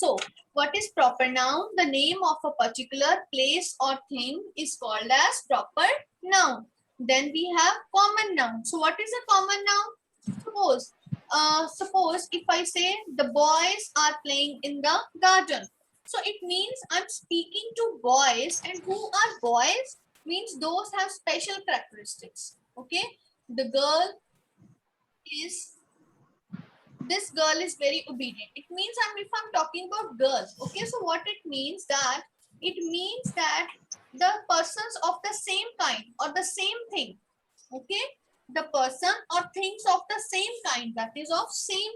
So what is proper noun? The name of a particular place or thing is called as proper noun. Then we have common noun. So what is a common noun? Suppose if I say the boys are playing in the garden. So it means I'm speaking to boys, and who are boys? Means those have special characteristics. Okay, the girl is this girl is very obedient. It means if I'm talking about girls. Okay, so what it means that the persons of the same kind or the same thing. Okay, the person or things of the same kind, that is of same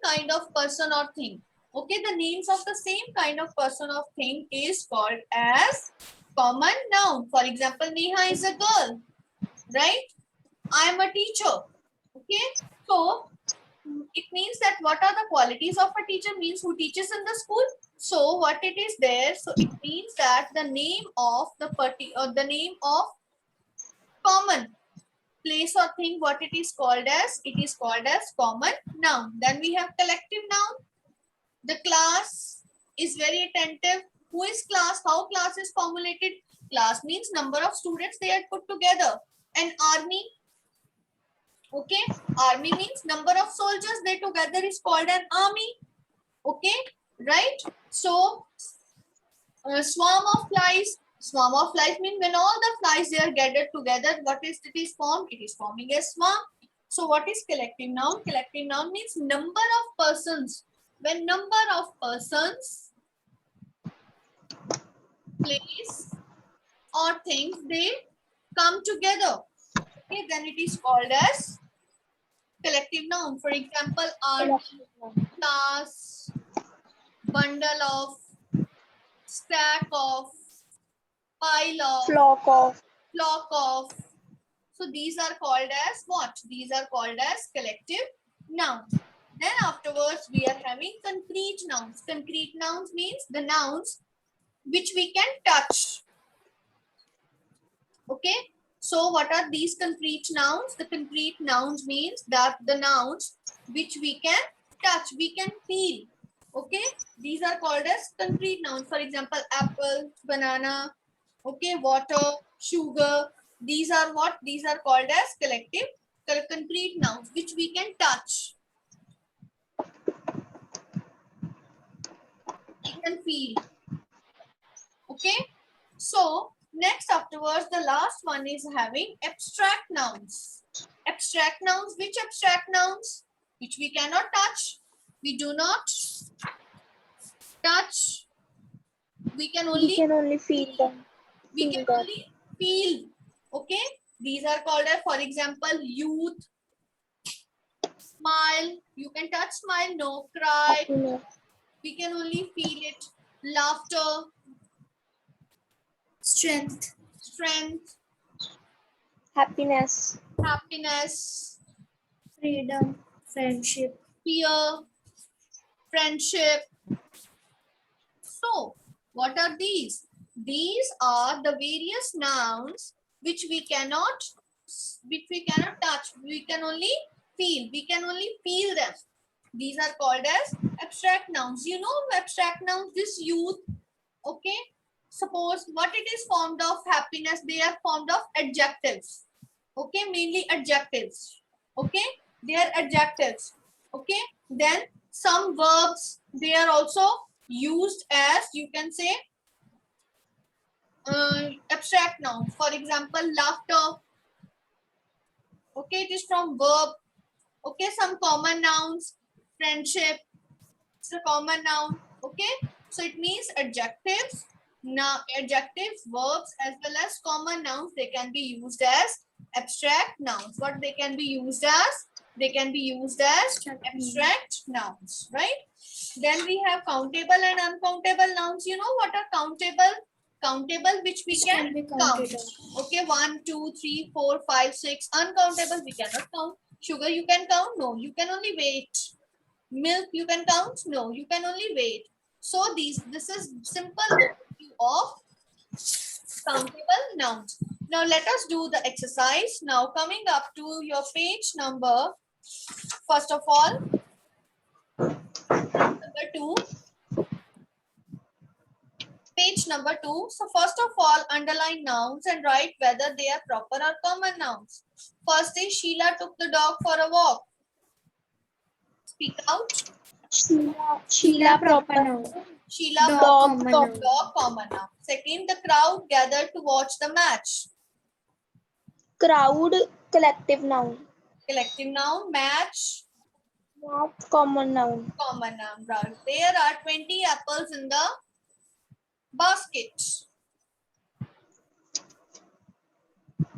kind of person or thing. Okay, the names of the same kind of person or thing is called as common noun. For example, Neha is a girl, right? I am a teacher. Okay, so it means that what are the qualities of a teacher? Means who teaches in the school. So what it is there? So it means that the name of the the name of common place or thing, what it is called as? It is called as common noun. Then we have collective noun. The class is very attentive. Who is class? How class is formulated? Class means number of students they are put together. An army. Okay, army means number of soldiers they together is called an army. Okay, right? So swarm of flies. Swarm of flies mean when all the flies they are gathered together, what is it is formed? It is forming a swarm. So what is collective noun? Collective noun means number of persons. When number of persons, place or things they come together, okay, then it is called as collective noun. For example, our class, bundle of, stack of, pile of, flock of. So these are called as what? These are called as collective nouns. Then afterwards we are having concrete nouns. Concrete nouns means the nouns which we can touch. Okay. So what are these concrete nouns? The concrete nouns means that the nouns which we can touch, we can feel. Okay. These are called as concrete nouns. For example, apple, banana, okay, water, sugar. These are what? These are called as collective concrete nouns which we can touch. We can feel. Okay. So next afterwards, the last one is having abstract nouns. Abstract nouns, which abstract nouns? Which we cannot touch. We do not touch. We can only feel them. We can only feel. Okay. These are called as, for example, youth, smile. You can touch smile. No, cry. Happiness. We can only feel it. Laughter. Strength. Strength. Happiness. Happiness. Freedom. Friendship. Fear. Friendship. So, what are these? These are the various nouns which we cannot touch. We can only feel. We can only feel them. These are called as abstract nouns. You know abstract nouns, this youth. Okay. Suppose what it is formed of happiness, they are formed of adjectives. Okay, mainly adjectives. Okay, they are adjectives. Okay, then some verbs, they are also used as, you can say, abstract nouns. For example, laughter. Okay, it is from verb. Okay, some common nouns. Friendship, it's a common noun. Okay, so it means adjectives. Now, adjectives, verbs, as well as common nouns, they can be used as abstract nouns. What they can be used as? They can be used as abstract nouns, right? Then we have countable and uncountable nouns. You know what are countable? Countable, which we can count. Okay, 1, 2, 3, 4, 5, 6. Uncountable, we cannot count. Sugar, you can count? No, you can only weight. Milk, you can count? No, you can only weight. So this is simple overview of countable nouns. Now let us do the exercise. Now coming up to your page number, first of all, number 2. Page number 2. So first of all, underline nouns and write whether they are proper or common nouns. First is Sheila took the dog for a walk. Speak out. Sheila proper noun. Sheila Dog dog common noun. common noun. Second, the crowd gathered to watch the match. Crowd collective noun. Collective noun. Match Common noun. common noun. Right. There are 20 apples in the basket.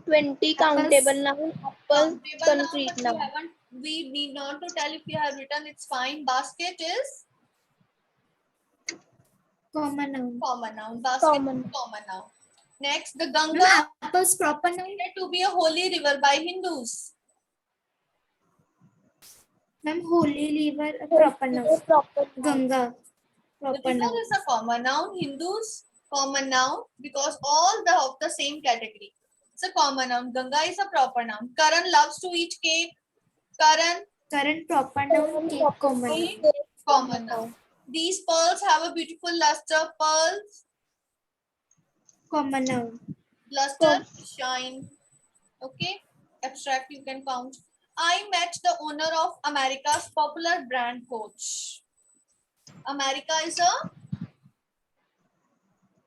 20 countable noun. Apple Countable noun, concrete but noun. we need not to tell if you have written, it's fine. Basket is Common noun. common noun. Basket Common. is common noun. Next, the Ganga Apple's proper noun. is to be a holy river by Hindus. Ma'am, holy river proper noun. Proper Ganga The proper river noun. is a common noun. Hindus common noun because all of the same category. It's a common noun. Ganga is a proper noun. Karan loves to eat cake. Karan Current proper noun. Cake common noun. is common noun. These pearls have a beautiful luster. Pearls Common noun. luster shine. Okay, abstract you can count. I met the owner of America's popular brand Coach. America is a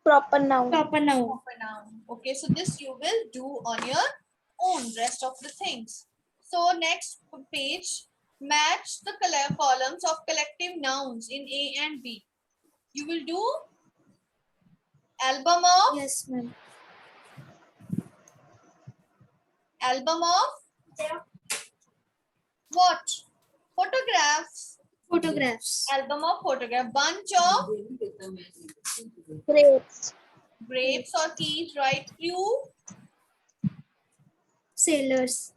proper noun. Proper noun. proper noun. Okay, so this you will do on your own, rest of the things. So next page, match the columns of collective nouns in A and B. You will do album of Yes, ma'am. what? Photographs. Photographs. Album of photograph. Bunch of Grapes. grapes or keys, right? Few Sailors.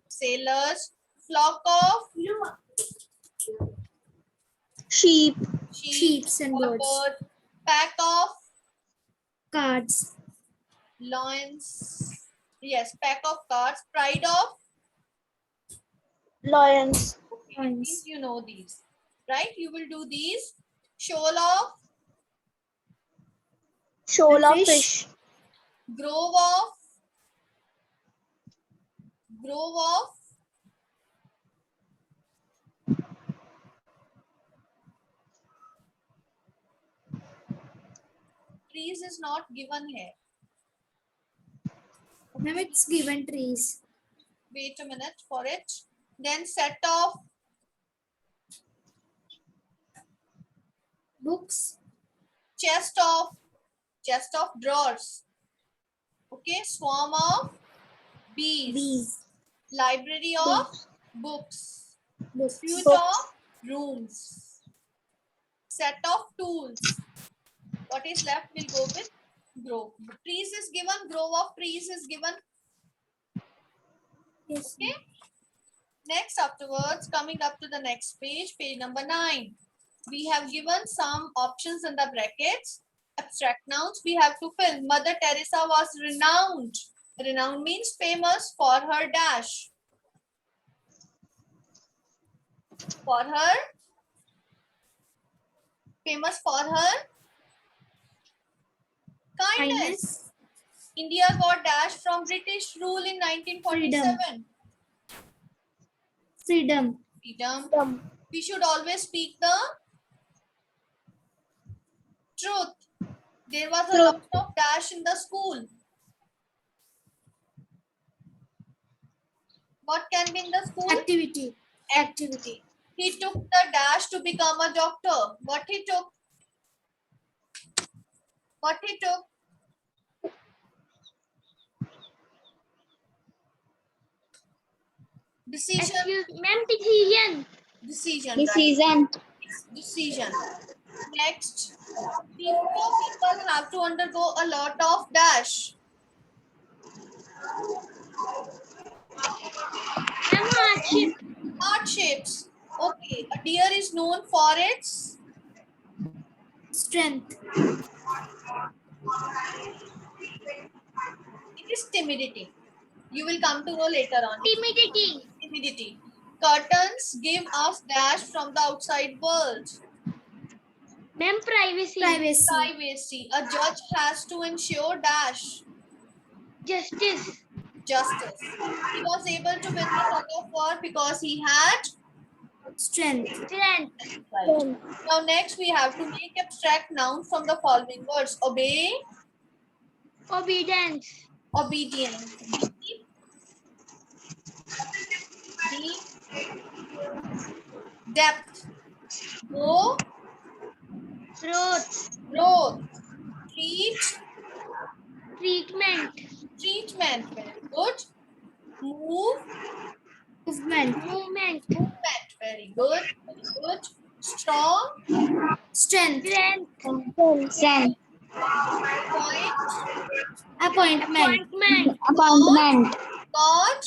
sailors. Flock of Sheep. Sheeps and or birds. bird. Pack of Cards. lions. Yes, pack of cards. Pride of Lions. okay, Lions. these you know these, right? You will do these. Shoal of Shoal of Fish. fish. grove of trees is not given here. Ma'am, it's given trees. Wait a minute for it. Then set of Books. chest of drawers. Okay, swarm of bees. Bees. Library of books. Books. Suite Books. of rooms. Set of tools. What is left will go with grove. Trees is given, grove of trees is given. Yes. Okay. Next, afterwards, coming up to the next page, page number 9. We have given some options in the brackets. Abstract nouns we have to fill. Mother Teresa was renowned. Renowned means famous for her dash. For her, famous for her kindness. India got dash from British rule in 1947. Freedom. Freedom. We should always speak the truth. There was a lot of dash in the school. What can be in the school? Activity. Activity. He took the dash to become a doctor. What he took? What he took? Decision. Ma'am, decision. Decision. Decision. Right? Decision. Next, people have to undergo a lot of dash. Hardships. Okay, a deer is known for its Strength. it is timidity. You will come to know later on. Timidity. Timidity. Curtains give us dash from the outside world. Ma'am, privacy. Privacy. Privacy. A judge has to ensure dash. Justice. Justice. He was able to win the tug of war because he had. Strength. Strength. Right. Now next we have to make abstract nouns from the following words. Obey, Obedience. obedience. Deep, deep, depth. Go, Growth. growth. Treat, Treatment. treatment. Very good. Move, Movement. Movement. movement. Very good. Very good. Strong, Strength. Strength. Strength. point, Appointment. Appointment. God,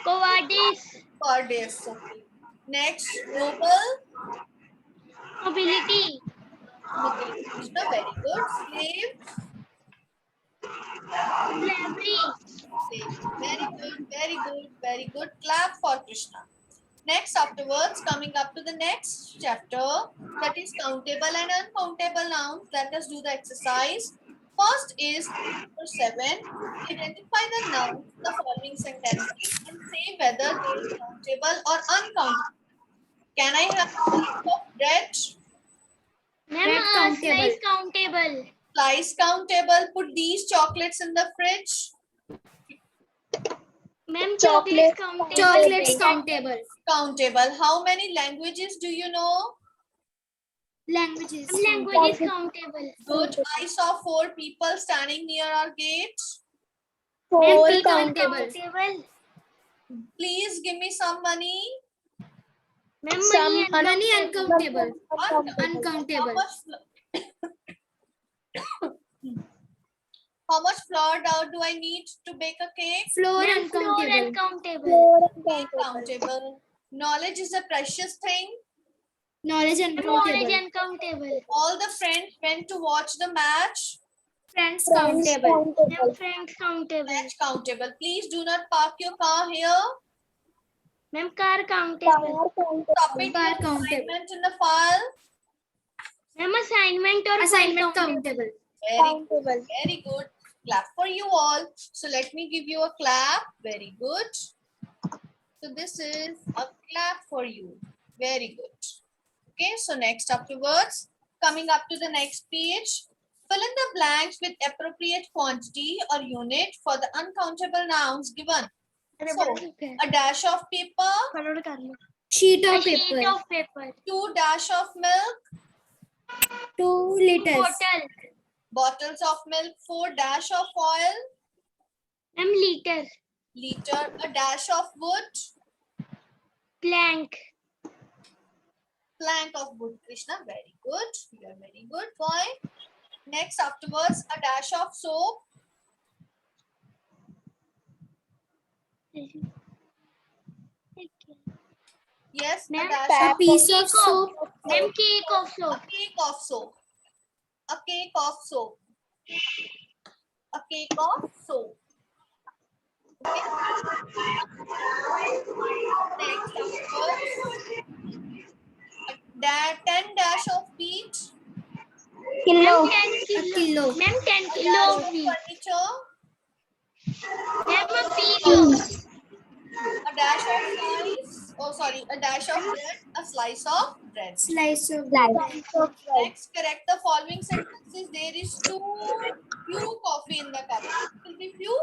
Cowardice. goddess. Okay. Next, noble, Mobility. nobility. Krishna, very good. Slave, Slavery. slave. Very good, very good, very good. Clap for Krishna. Next, afterwards, coming up to the next chapter, that is countable and uncountable nouns. Let us do the exercise. First is number 7. Identify the nouns in the following sentences and say whether they are countable or uncountable. Can I have a slice of bread? Ma'am, Bread countable. slice countable. Slice countable. Put these chocolates in the fridge. Ma'am, chocolates countable. Chocolates countable. Countable. How many languages do you know? Languages. Language is countable. Good. I saw 4 people standing near our gate. Ma'am, People people countable. countable. Please give me some money. Ma'am, Some money Money uncountable. uncountable. How Uncountable. much, how much flour dough do I need to bake a cake? Floor Ma'am, floor uncountable. uncountable. Countable. Knowledge is a precious thing. Knowledge Knowledge uncountable. uncountable. All the friends went to watch the match. Friends countable. Ma'am, friends countable. Match countable. Please do not park your car here. Ma'am, car countable. Submit Car your countable. assignment in the file. Ma'am, assignment or Assignment file countable. Very good. Clap for you all. So let me give you a clap. Very good. So this is a clap for you. Very good. Okay, so next afterwards, coming up to the next page, fill in the blanks with appropriate quantity or unit for the uncountable nouns given. So, a dash of paper, Sheet A of sheet paper. of paper. 2 dash of milk, 2 liters. Bottle. bottles of milk, 4 dash of oil, Ma'am, liter. liter, a dash of wood, Plank. plank of wood. Krishna, very good. You are very good, boy. Next afterwards, a dash of soap, yes, a Ma'am, dash A of piece of soap. Ma'am, cake of soap. a cake of soap, a cake of soap, a cake of soap. Okay. Next afterwards, 10 dash of wheat, Ma'am, Kilo. 10 A kilo. kilo. Ma'am, 10 dash kilo of of wheat. furniture, Ma'am, a piece of. a dash of slice, oh sorry, a dash of bread, a slice of bread. Slice of bread. Next, correct the following sentences. There is few coffee in the cup. It will be few.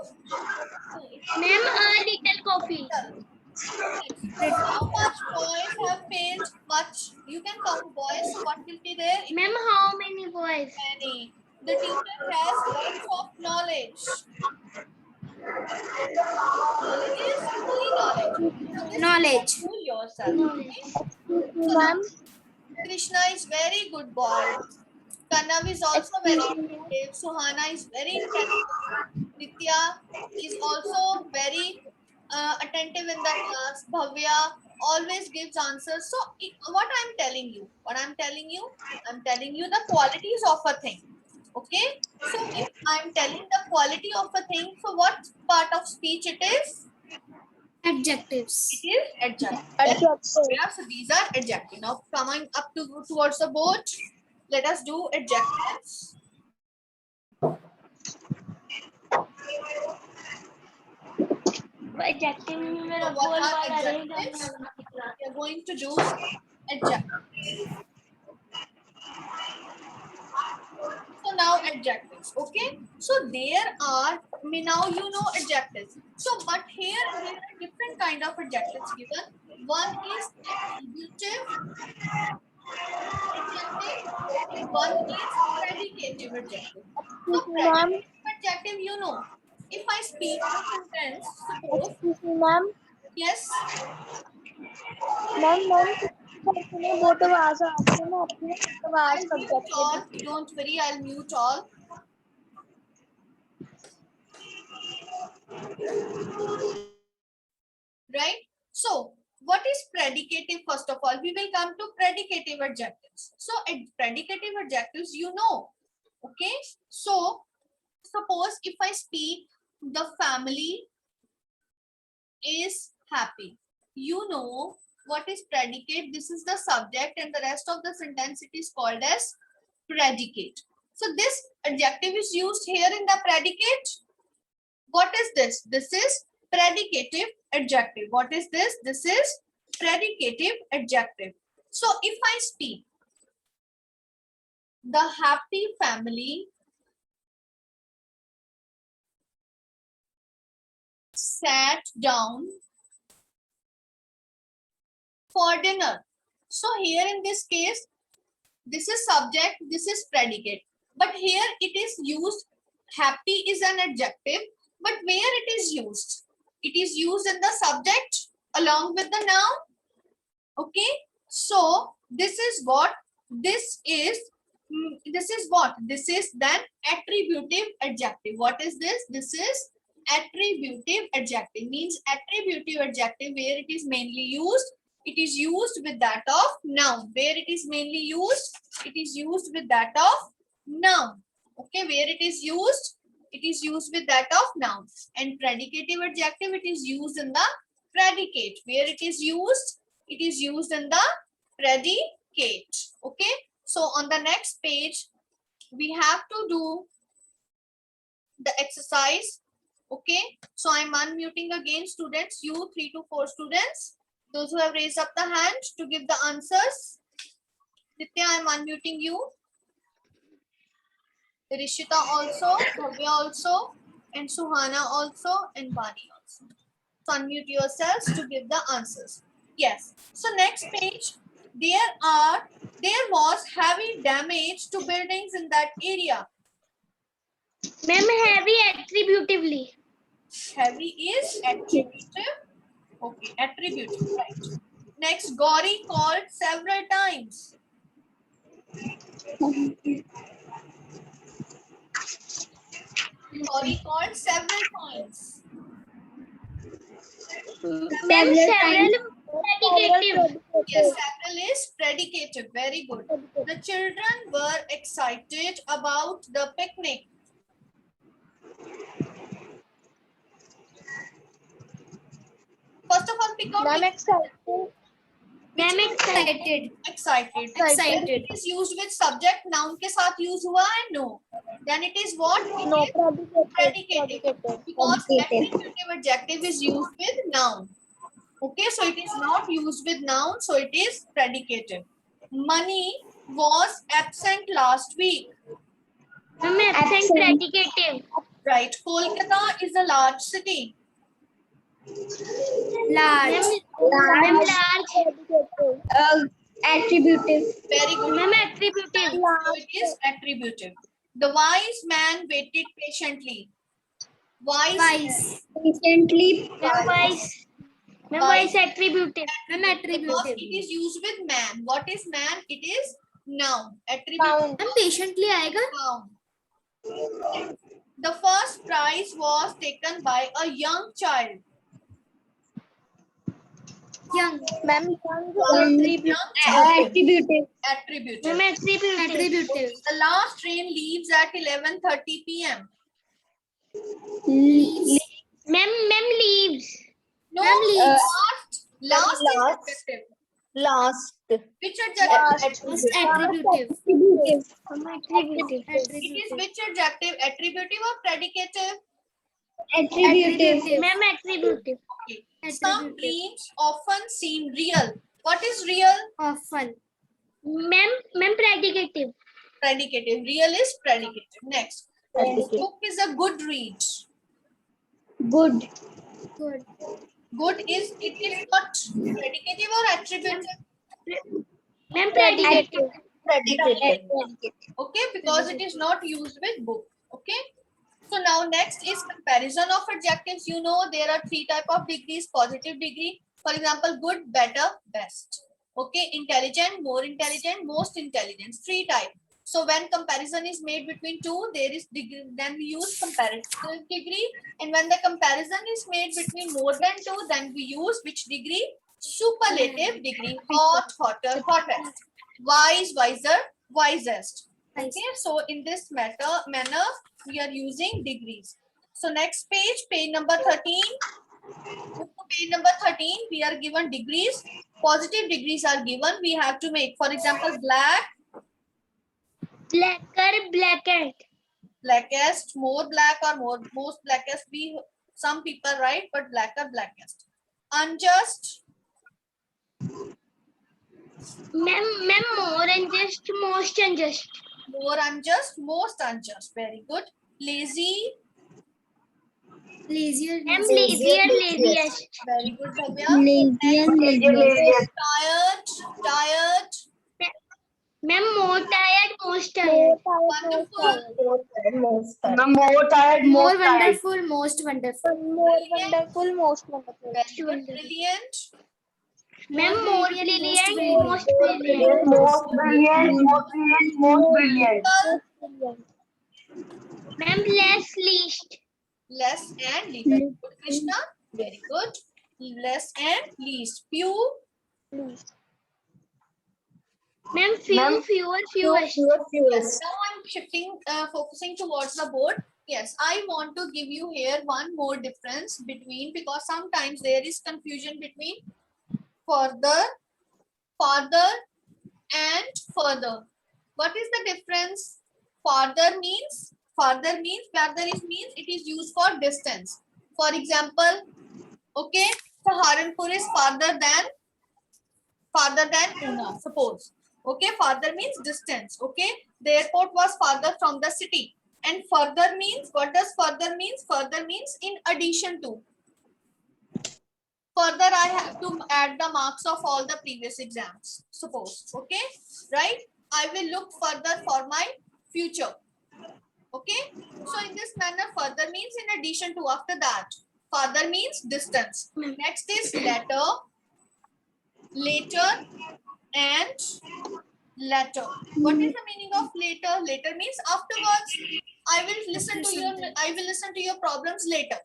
Ma'am, a little coffee. Next, how much boys have failed? Much. You can count boys. So what will be there? It Ma'am, how many boys? many. The teacher has lots of knowledge. Knowledge is only knowledge. So this Knowledge. you fool yourself. Knowledge. So now, Krishna is very good boy. Kanav is also very attentive. Suhana is very intelligent. Nitya is also very attentive in the class. Bhavya always gives answers. So what I'm telling you, I'm telling you the qualities of a thing. Okay. So if I'm telling the quality of a thing, so what part of speech it is? Adjectives. It is adjective. Adjective. Yeah, so these are adjective. Now coming up towards the board, let us do adjectives. Adjective में मेरा So what goal are वाला adjectives? We are going to do adjectives. So now adjectives, okay? So there are, now you know adjectives. So but here there are different kind of adjectives given. One is attributive adjective and one is predicative adjective. So Ma'am, predicative adjective, you know, if I speak a sentence, suppose, excuse me, ma'am. yes, Ma'am, बहुत आवाज आ रही है ना अपनी आवाज I'll cut mute जाती है. all, don't worry, I'll mute all. Right? So, what is predicative? First of all, we will come to predicative adjectives. So, predicative adjectives, you know. Okay. So, suppose if I speak, the family is happy. You know what is predicate? This is the subject, and the rest of the sentence it is called as predicate. So, this adjective is used here in the predicate. What is this? This is predicative adjective. What is this? This is predicative adjective. So if I speak, the happy family sat down for dinner. So here in this case, this is subject, this is predicate. But here it is used, happy is an adjective, but where it is used? It is used in the subject along with the noun. Okay, so this is what this is. This is what? This is then attributive adjective. What is this? This is attributive adjective. Means attributive adjective where it is mainly used. It is used with that of noun. Where it is mainly used? It is used with that of noun. Okay, where it is used? It is used with that of noun. And predicative adjective, it is used in the predicate. Where it is used? It is used in the predicate. Okay, so on the next page we have to do the exercise. Okay, so I'm unmuting again students, you 3 to 4 students, those who have raised up the hand to give the answers. Nitya, I'm unmuting you. Rishita also, Bhavya also, and Suhana also, and Vani also. So unmute yourselves to give the answers. Yes. So next page, there was heavy damage to buildings in that area. Ma'am, heavy attributively. Heavy is attributive. Okay, attributive, right. Next, Gauri called several times. Gauri called several times. Ma'am, several predicative. Yes, several is predicative. Very good. The children were excited about the picnic. First of all, pick out Ma'am, excited. Ma'am, excited. excited. Excited. It is used with subject, noun के साथ use हुआ है? No. Then it is what? It No, is predicative. Because Predicative. attributive adjective is used with noun. Okay, so it is not used with noun, so it is predicative. Money was absent last week. Ma'am, absent predicative. Right. Kolkata is a large city. Large. Ma'am, large. Attributive. Very good. Ma'am, attributive. So it is attributive. The wise man waited patiently. Wise. Recently. Ma'am, wise. Ma'am, wise attributive. Ma'am, Because attributive. it is used with man. What is man? It is noun. Noun. Attributive Ma'am, patiently आएगा. noun. The first prize was taken by a young child. Young. Ma'am, Attributive. attributive. Attributive. Ma'am, attributive. Attributive. The last train leaves at 11:30 p.m. Leaves. Ma'am, leaves. No, Ma'am, least. last is Last. adjective. Last. Which adjective? Most attributive. Attributive. It is which adjective? Attributive or predicative? Attributive. Ma'am, attributive. Okay. Some Attributive. dreams often seem real. What is real? Often. Ma'am, predicative. Predicative. Real is predicative. Next. This book is a good read. Good. Good. Good is, it is not predicative or attributive. Ma'am, predicative. Predicative. Okay, because it is not used with book. Okay. So now next is comparison of adjectives. You know there are 3 type of degrees. Positive degree. For example, good, better, best. Okay, intelligent, more intelligent, most intelligent. 3 type. So when comparison is made between two, there is degree. Then we use comparative degree. And when the comparison is made between more than 2, then we use which degree? Superlative degree. Hot, hotter, hottest. Wise, wiser, wisest. Okay, so in this manner, we are using degrees. So next page, page number 13. Page number 13, we are given degrees. Positive degrees are given. We have to make, for example, black, Blacker, blackened. blackest, more black or most blackest. Some people write, but blacker, blackest. Unjust, Ma'am, more unjust, most unjust. more unjust, most unjust. Very good. Lazy, Lazier. Ma'am, lazier, laziest. very good, Bhavya. Laziest. Tired, tired. Ma'am, more tired, most tired. Wonderful, More tired, More most tired. wonderful. Most wonderful. More wonderful, most wonderful. very good. Brilliant, Ma'am, more brilliant, brilliant. most brilliant. Most brilliant, most brilliant. Ma'am, less least. less and least. Very good, Krishna. Very good. Less and least. Few, Ma'am, few, fewer, fewest. yes. Now I'm shifting, focusing towards the board. Yes, I want to give you here one more difference between, because sometimes there is confusion between further, farther, and further. What is the difference? Farther means it is used for distance. For example, okay, Saharanpur is farther than Una, suppose. Okay, farther means distance. Okay, the airport was farther from the city. And further means, what does further means? Further means in addition to. Further, I have to add the marks of all the previous exams, suppose. Okay, right? I will look further for my future. Okay, so in this manner, further means in addition to, after that. Further means distance. Next is letter, later, and later. What is the meaning of later? Later means afterwards. I will listen to your problems later.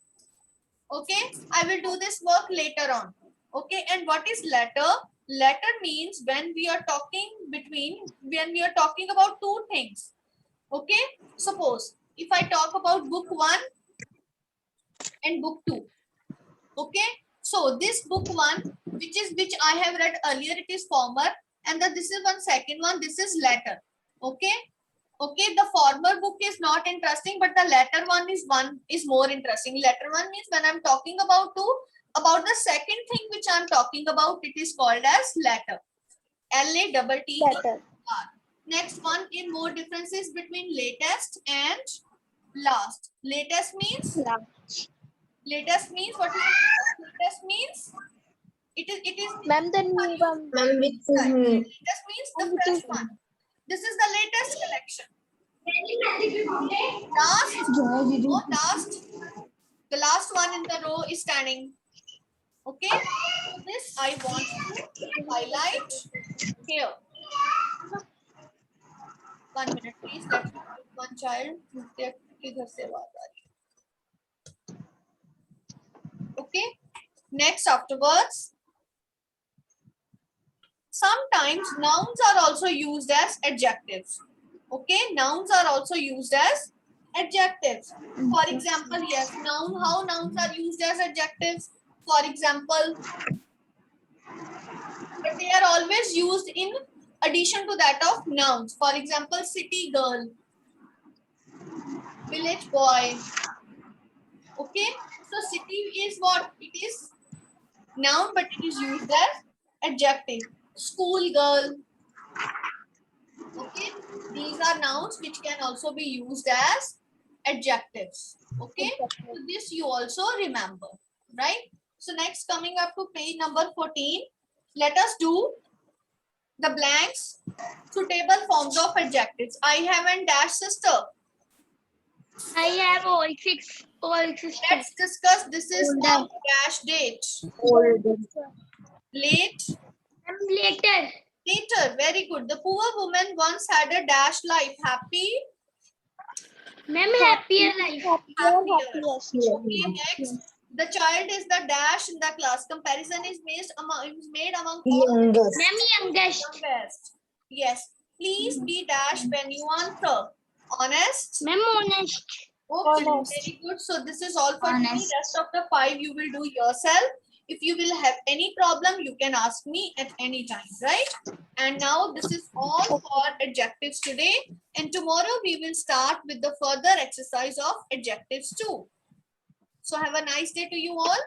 Okay, I will do this work later on. Okay, and what is letter? Letter means when we are talking about two things. Okay, suppose if I talk about book 1 and book 2. Okay, so this book 1, which I have read earlier, it is former, and this is one second one, this is latter. Okay, the former book is not interesting, but the latter one is more interesting. Latter one means when I'm talking about the second thing which I'm talking about, it is called as latter. L-A-T-T-E-R. Next one in more differences between latest and last. Latest means what is latest means? It is Ma'am, the new one. latest means the fresh one. This is the latest collection. The last one in the row is standing. Okay, this I want to highlight here. 1 minute, please. Let one child. Okay. Next, afterwards. Sometimes nouns are also used as adjectives. Okay, nouns are also used as adjectives. For example, yes, how nouns are used as adjectives? For example, but they are always used in addition to that of nouns. For example, city girl, village boy. Okay, so city is what? It is noun, but it is used as adjective. School girl. Okay, these are nouns which can also be used as adjectives. Okay, so this you also remember, right? So next, coming up to page number 14, let us do the blanks, suitable forms of adjectives. I have and dash sister. I have all six sisters. Let's discuss. This is now dash date. Late, Later. later. Very good. The poor woman once had a dash life. Happy, Ma'am, happier life. happier. Okay, next. The child is the dash in the class. Comparison is made among all Youngest. Ma'am, youngest. youngest. Yes. Please be dash when you answer. Honest. Ma'am, honest. Okay, Honest. very good. So this is all for today. Honest. Rest of the 5 you will do yourself. If you will have any problem, you can ask me at any time, right? And now this is all for adjectives today. And tomorrow we will start with the further exercise of adjectives too. So have a nice day to you all.